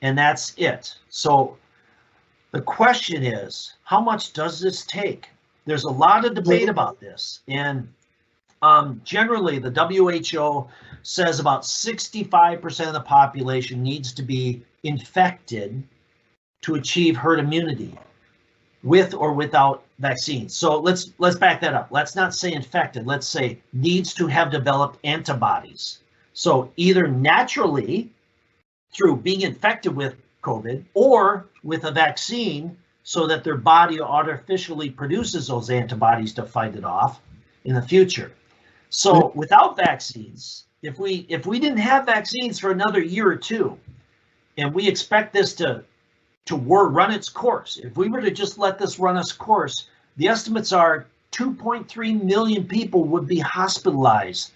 And that's it. So the question is, how much does this take? There's a lot of debate about this. And generally, the WHO says about 65% of the population needs to be infected to achieve herd immunity with or without vaccines. So let's back that up. Let's not say infected. Let's say needs to have developed antibodies. So either naturally through being infected with COVID or with a vaccine so that their body artificially produces those antibodies to fight it off in the future. So without vaccines, if we didn't have vaccines for another year or 2, and we expect this to run its course, if we were to just let this run its course, the estimates are 2.3 million people would be hospitalized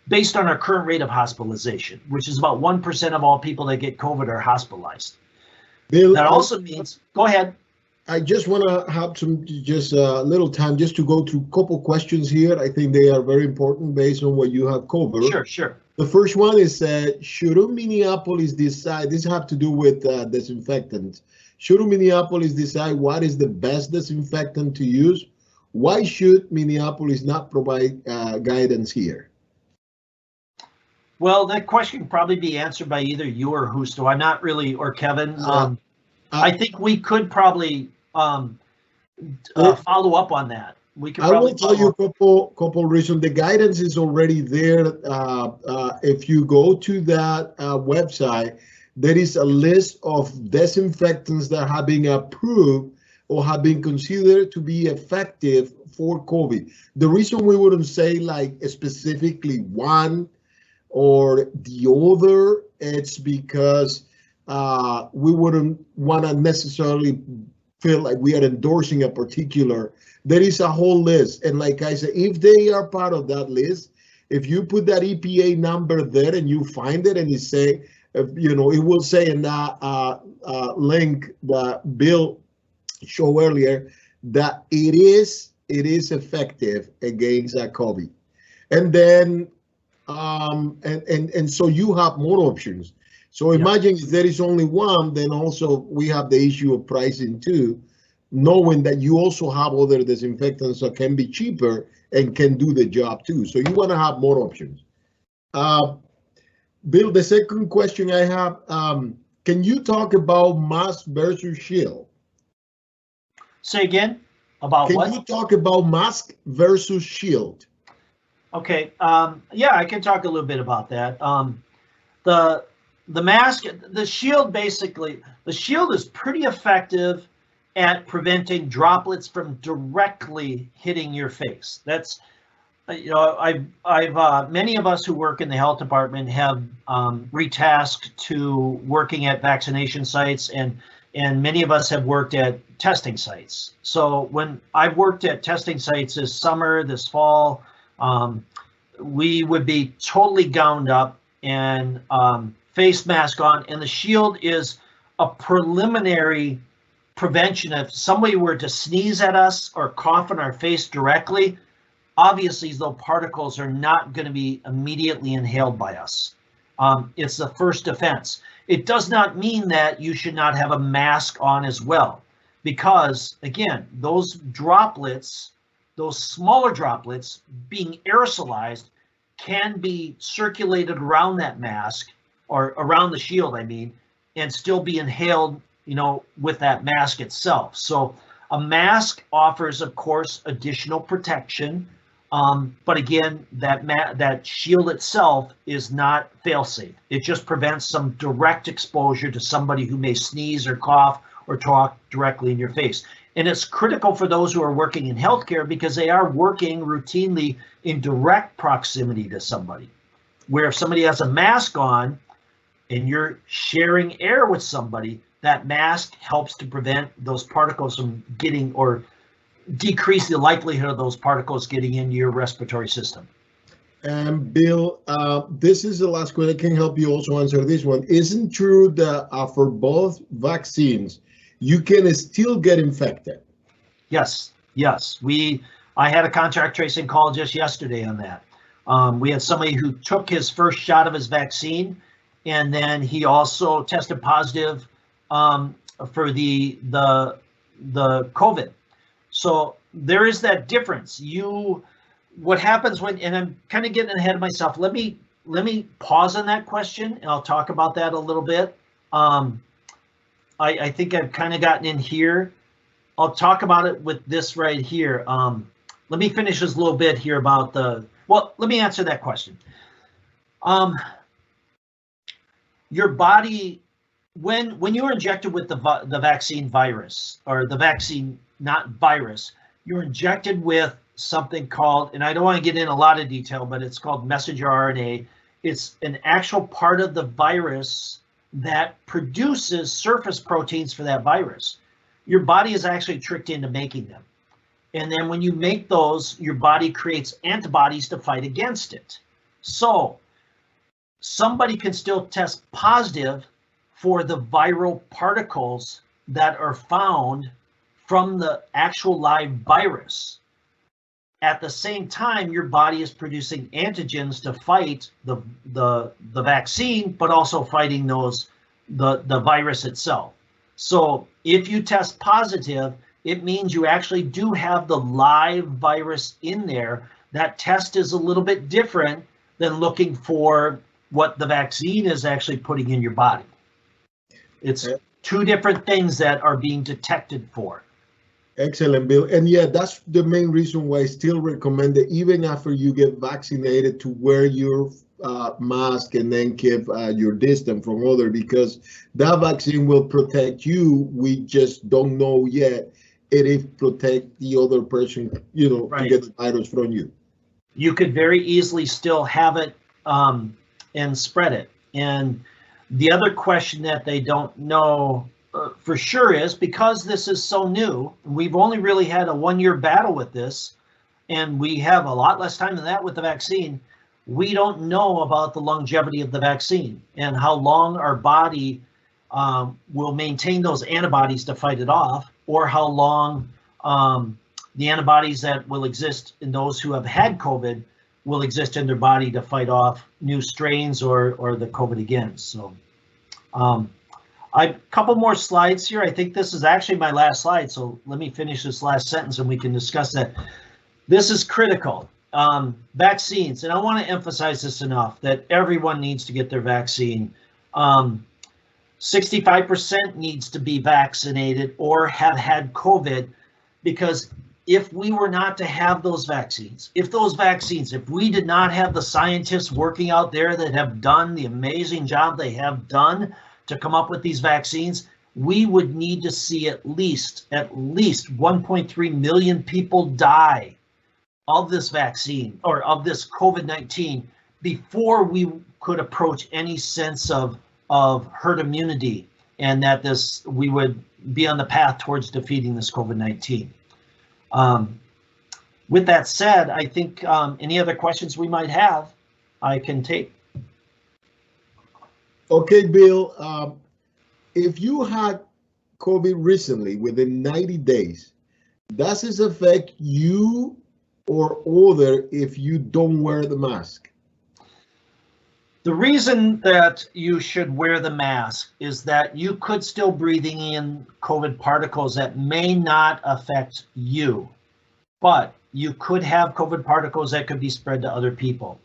based on our current rate of hospitalization, which is about 1% of all people that get COVID are hospitalized. Bill, that also means, go ahead. I just want to have just a little time just to go through a couple questions here. I think they are very important based on what you have covered. Sure. The first one is, should Minneapolis decide, this have to do with disinfectants, should Minneapolis decide what is the best disinfectant to use? Why should Minneapolis not provide guidance here? Well, that question can probably be answered by either you or Justo. I'm not really, or Kevin. I think we could probably follow up on that. We could. I will tell you a couple reasons. The guidance is already there. If you go to that website, there is a list of disinfectants that have been approved or have been considered to be effective for COVID. The reason we wouldn't say like specifically one or the other, it's because we wouldn't want to necessarily feel like we are endorsing a particular. There is a whole list, and like I said, if they are part of that list, if you put that EPA number there and you find it and you say, you know, it will say in that link that Bill showed earlier that it is effective against COVID, and then and so you have more options. So imagine if there is only one, then also we have the issue of pricing too, knowing that you also have other disinfectants that can be cheaper and can do the job too. So you want to have more options. Bill, the second question I have, can you talk about mask versus shield? Say again, about what? Can you talk about mask versus shield? Okay, yeah, I can talk a little bit about that. The mask, the shield, basically, the shield is pretty effective at preventing droplets from directly hitting your face. That's, you know, I've many of us who work in the health department have retasked to working at vaccination sites, and and many of us have worked at testing sites. So when I've worked at testing sites this summer, this fall, we would be totally gowned up and face mask on, and the shield is a preliminary prevention. If somebody were to sneeze at us or cough in our face directly, obviously those particles are not going to be immediately inhaled by us. It's the first defense. It does not mean that you should not have a mask on as well, because again, those droplets, those smaller droplets being aerosolized, can be circulated around that mask, or around the shield, I mean, and still be inhaled, you know, with that mask itself. So a mask offers, of course, additional protection. But again, that shield itself is not fail-safe. It just prevents some direct exposure to somebody who may sneeze or cough or talk directly in your face. And it's critical for those who are working in healthcare, because they are working routinely in direct proximity to somebody. Where if somebody has a mask on and you're sharing air with somebody, that mask helps to prevent those particles from getting, or decrease the likelihood of those particles getting into your respiratory system. And Bill, this is the last question. I can help you also answer this one. Isn't true that for both vaccines, you can still get infected? Yes, yes. I had a contact tracing call just yesterday on that. We had somebody who took his first shot of his vaccine, and then he also tested positive for the COVID. So there is that difference. What happens when, and I'm kind of getting ahead of myself. Let me pause on that question, and I'll talk about that a little bit. I think I've kind of gotten in here. I'll talk about it with this right here. Let me finish this little bit here about well, let me answer that question. Your body, when you are injected with the vaccine virus, or the vaccine, not virus, you're injected with something called, and I don't want to get in a lot of detail, but it's called messenger RNA. It's an actual part of the virus that produces surface proteins for that virus. Your body is actually tricked into making them. And then when you make those, your body creates antibodies to fight against it. So somebody can still test positive for the viral particles that are found from the actual live virus. At the same time, your body is producing antigens to fight the vaccine, but also fighting the virus itself. So if you test positive, it means you actually do have the live virus in there. That test is a little bit different than looking for what the vaccine is actually putting in your body. It's two different things that are being detected for. Excellent, Bill. And yeah, that's the main reason why I still recommend that even after you get vaccinated, to wear your mask and then keep your distance from others, because that vaccine will protect you. We just don't know yet if it protect the other person, you know, right, to get the virus from you. You could very easily still have it and spread it. And the other question that they don't know for sure is, because this is so new, we've only really had a 1-year battle with this, and we have a lot less time than that with the vaccine. We don't know about the longevity of the vaccine and how long our body will maintain those antibodies to fight it off, or how long the antibodies that will exist in those who have had COVID will exist in their body to fight off new strains or the COVID again. So a couple more slides here. I think this is actually my last slide, so let me finish this last sentence and we can discuss that. This is critical. Vaccines, and I want to emphasize this enough, that everyone needs to get their vaccine. 65% needs to be vaccinated or have had COVID, because if we were not to have those vaccines, if we did not have the scientists working out there that have done the amazing job they have done to come up with these vaccines, we would need to see at least 1.3 million people die of this vaccine, or of this COVID-19, before we could approach any sense of herd immunity and that we would be on the path towards defeating this COVID-19. With that said, I think any other questions we might have, I can take. Okay, Bill, if you had COVID recently within 90 days, does this affect you or other if you don't wear the mask? The reason that you should wear the mask is that you could still breathing in COVID particles that may not affect you, but you could have COVID particles that could be spread to other people.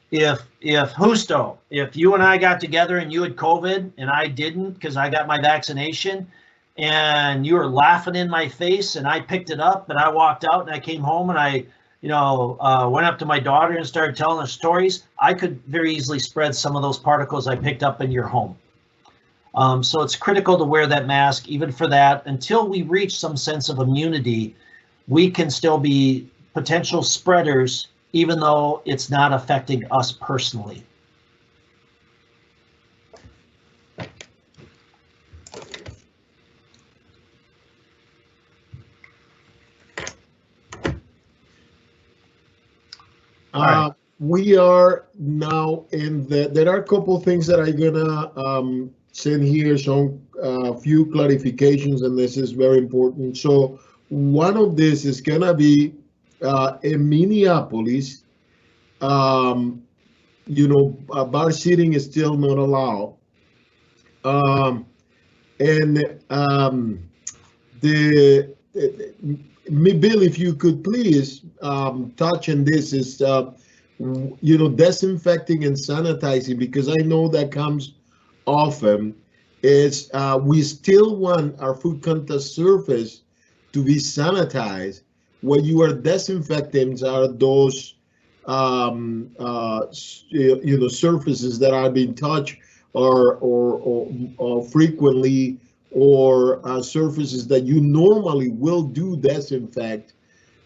If Justo, if you and I got together and you had COVID and I didn't because I got my vaccination, and you were laughing in my face and I picked it up and I walked out and I came home and I, went up to my daughter and started telling her stories, I could very easily spread some of those particles I picked up in your home. So it's critical to wear that mask even for that. Until we reach some sense of immunity, we can still be potential spreaders even though it's not affecting us personally. We are now in there are a couple of things that I'm gonna send here, some few clarifications, and this is very important. So one of this is gonna be in Minneapolis, bar seating is still not allowed. Bill, if you could please touch on this, is disinfecting and sanitizing, because I know that comes often. Is we still want our food contact surface to be sanitized. What you are disinfecting are those surfaces that are being touched or frequently, or surfaces that you normally will do disinfect,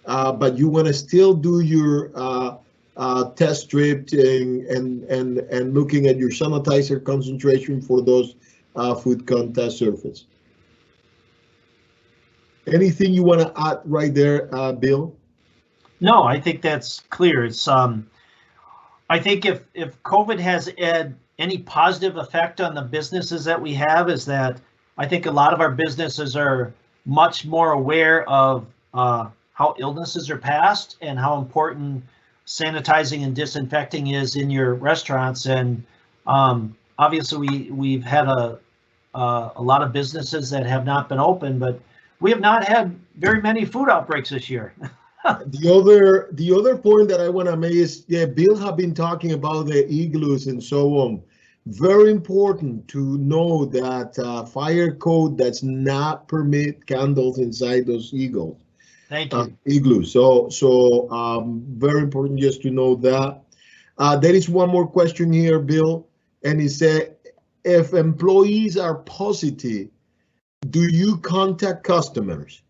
but you want to still do your test strip and looking at your sanitizer concentration for those food contact surface. Anything you want to add right there, Bill? No, I think that's clear. It's I think if COVID has had any positive effect on the businesses that we have, is that I think a lot of our businesses are much more aware of how illnesses are passed and how important sanitizing and disinfecting is in your restaurants. And obviously we've had a lot of businesses that have not been open, but we have not had very many food outbreaks this year. The other point that I want to make is, Bill have been talking about the igloos and so on. Very important to know that fire code does not permit candles inside those igloos. Thank you. Igloos. So very important just to know that. There is one more question here, Bill, and he said, if employees are positive, do you contact customers?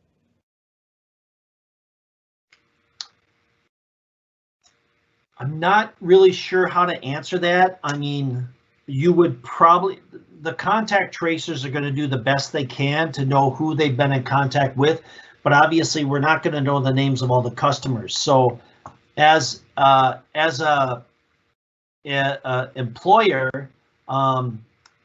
I'm not really sure how to answer that. I mean, you would probably, the contact tracers are going to do the best they can to know who they've been in contact with, but obviously we're not going to know the names of all the customers. So as a employer,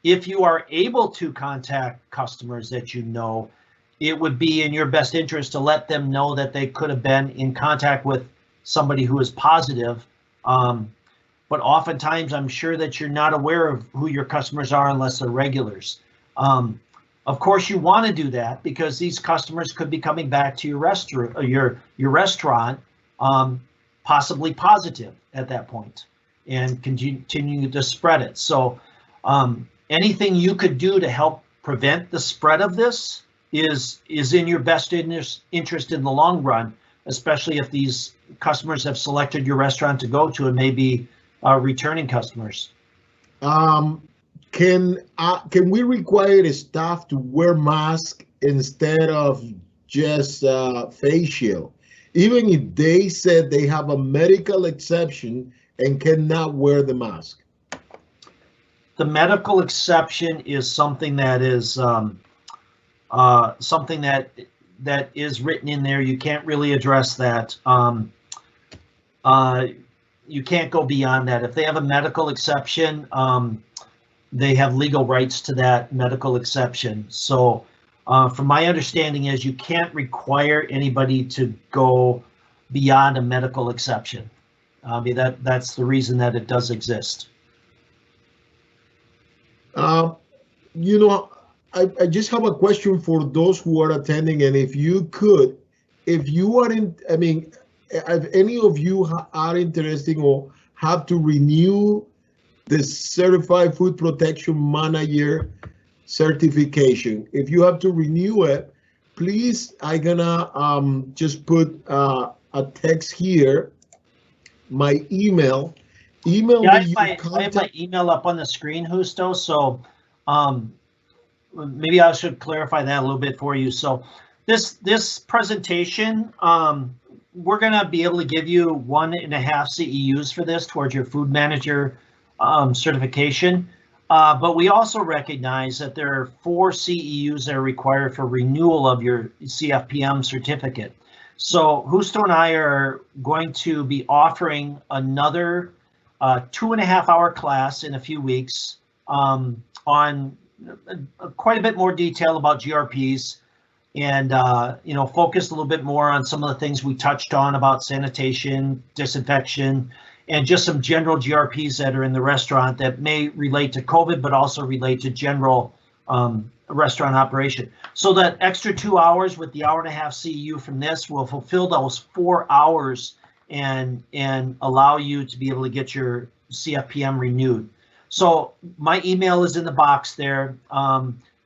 if you are able to contact customers that you know, it would be in your best interest to let them know that they could have been in contact with somebody who is positive. But oftentimes I'm sure that you're not aware of who your customers are unless they're regulars. Of course you want to do that because these customers could be coming back to your restaurant, possibly positive at that point, and continue to spread it. So anything you could do to help prevent the spread of this is in your best interest in the long run, especially if these customers have selected your restaurant to go to and maybe returning customers. Can we require the staff to wear masks instead of just face shield, even if they said they have a medical exception and cannot wear the mask? the medical exception is something that is something that is written in there. You can't really address that. You can't go beyond that. If they have a medical exception, they have legal rights to that medical exception. So from my understanding is you can't require anybody to go beyond a medical exception. I mean, that's the reason that it does exist. You know, I just have a question for those who are attending, and if you could, if you are in, I mean, if any of you are interested or have to renew the Certified Food Protection Manager certification, if you have to renew it, please, I'm gonna just put a text here, my email. Yeah, I have my email up on the screen, Justo, so maybe I should clarify that a little bit for you. So this presentation, we're going to be able to give you 1.5 CEUs for this towards your food manager certification. But we also recognize that there are 4 CEUs that are required for renewal of your CFPM certificate. So Justo and I are going to be offering another 2.5-hour class in a few weeks on quite a bit more detail about GRPs, and you know, focus a little bit more on some of the things we touched on about sanitation, disinfection, and just some general GRPs that are in the restaurant that may relate to COVID, but also relate to general restaurant operation. So that extra 2 hours with the 1.5 hour CEU from this will fulfill those 4 hours and allow you to be able to get your CFPM renewed. So my email is in the box there.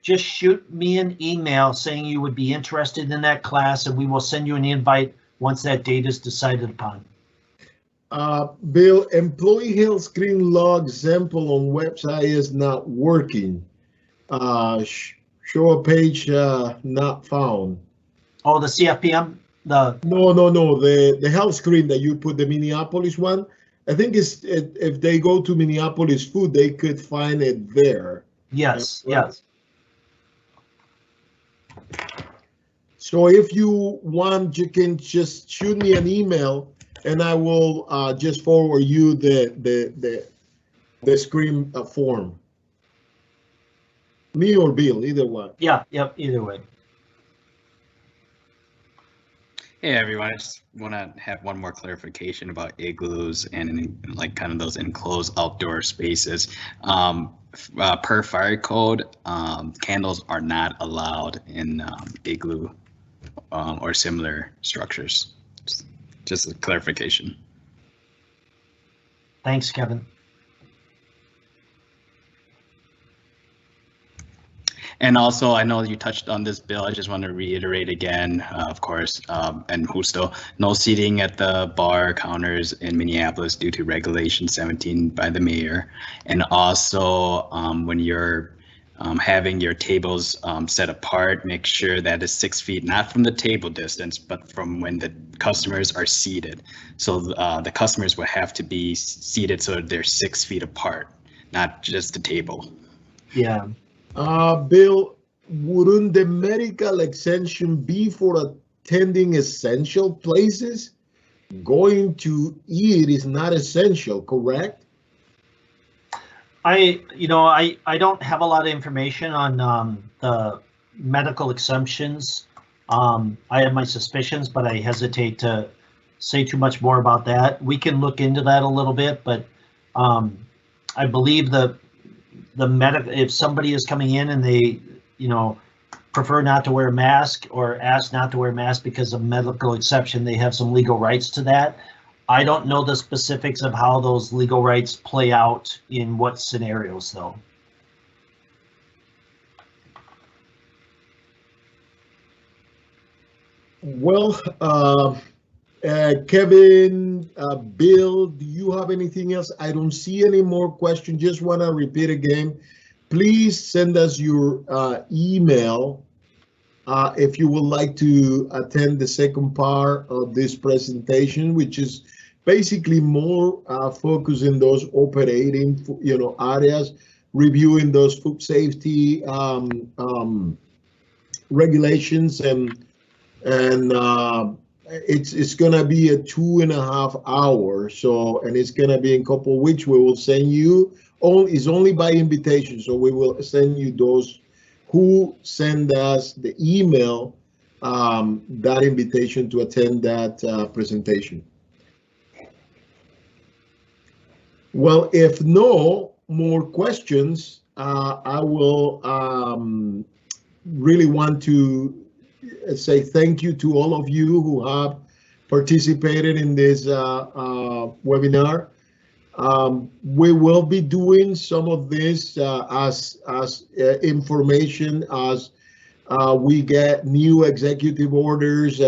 Just shoot me an email saying you would be interested in that class, and we will send you an invite once that date is decided upon. Bill, employee health screen log sample on website is not working. Show a page not found. Oh, the CFPM? No, the health screen that you put, the Minneapolis one. I think if they go to Minneapolis Food, they could find it there. Yes, yes. So if you want, you can just shoot me an email, and I will just forward you the screen form. Me or Bill, either one. Yeah, yep, either way. Hey everyone, I just want to have one more clarification about igloos and like kind of those enclosed outdoor spaces. Per fire code, candles are not allowed in igloo or similar structures. Just a clarification. Thanks, Kevin. And also, I know you touched on this, Bill. I just want to reiterate again, of course, and Justo, no seating at the bar counters in Minneapolis due to Regulation 17 by the mayor. And also, when you're having your tables set apart, make sure that is 6 feet, not from the table distance, but from when the customers are seated. So the customers will have to be seated so they're 6 feet apart, not just the table. Yeah. Bill, wouldn't the medical exemption be for attending essential places? Going to eat is not essential, correct? I don't have a lot of information on the medical exemptions. I have my suspicions, but I hesitate to say too much more about that. We can look into that a little bit, but I believe if somebody is coming in and they, prefer not to wear a mask or ask not to wear a mask because of medical exception, they have some legal rights to that. I don't know the specifics of how those legal rights play out in what scenarios, though. Well, Kevin, Bill, do you have anything else? I don't see any more questions. Just want to repeat again. Please send us your email if you would like to attend the second part of this presentation, which is basically more focused in those operating, areas. reviewing those food safety regulations, and it's gonna be a 2.5 hours. So, and it's gonna be in a couple of weeks. We will send you. It's only by invitation, so we will send you those who send us the email that invitation to attend that presentation. Well, if no more questions, I will really want to say thank you to all of you who have participated in this webinar. We will be doing some of this as information as we get new executive orders.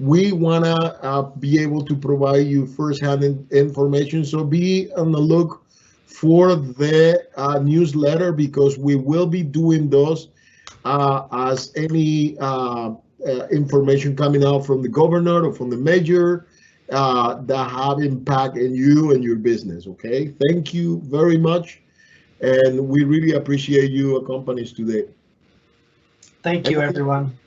We want to be able to provide you first-hand information, so be on the look for the newsletter, because we will be doing those as any information coming out from the governor or from the mayor that have impact in you and your business. Okay, thank you very much, and we really appreciate you accompanying us today. Thank you, everyone.